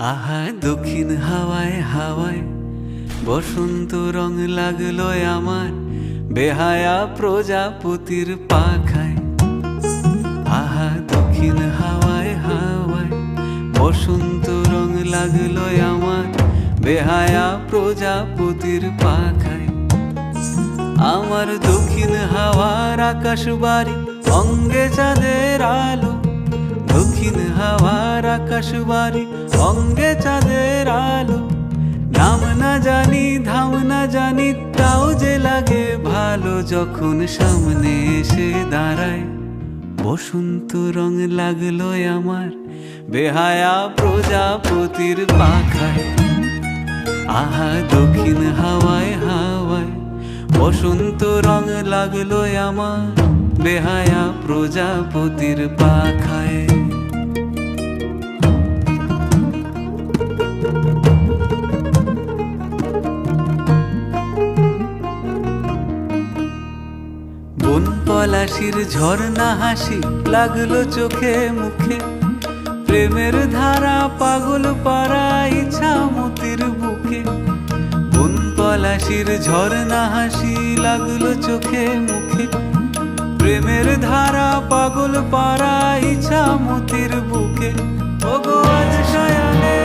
আহা দক্ষিণ হাওয়ায় হাওয়ায় বসন্ত রং লাগলো আমার বেহায়া প্রজাপতির পাখায়। আহা দক্ষিণ হাওয়ায় হাওয়ায় বসন্ত রং লাগলো আমার বেহায়া প্রজাপতির পাখায়। আমার দক্ষিণ হাওয়ার আকাশ বাড়ি অঙ্গে চাঁদের আলো, দক্ষিণ হাওয়ার আকাশ বাড়ি অঙ্গে চাঁদের আলো। নাম না জানি ধাম না জানি তাও যে লাগে ভালো যখন সামনে এসে দাঁড়ায়। বসন্ত রং লাগলো আমার বেহায়া প্রজাপতির পাখায়। আহা দক্ষিণ হাওয়ায় হাওয়ায় বসন্ত রং লাগলো আমার বেহায়া প্রজাপতির পাখায়। বন পলাশির ঝর্ণা হাসি লাগলো চোখে মুখে, প্রেমের ধারা পাগল পাড়া ইচ্ছা মতির বুকে। বন পলাশির ঝর্ণা হাসি লাগলো চোখে মুখে, প্রেমের ধারা পাগল পাড়া ইচ্ছা মতির বুকে। ওগো আজ সায়ানে,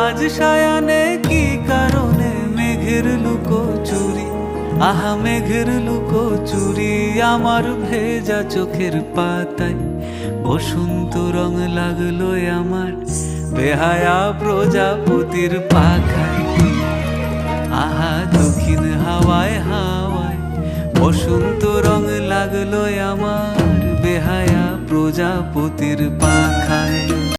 আজ সায়ানে কি কারণে মেঘের লুকো চুরি। আহা মেঘের লুকো চুরি আমার ভেজা চোখের পাতায়। বসন্ত রং লাগলো আমার বেহায়া প্রজাপতির পাখায়। আহা দক্ষিণ হাওয়ায় হাওয়ায় বসন্ত রং লাগলো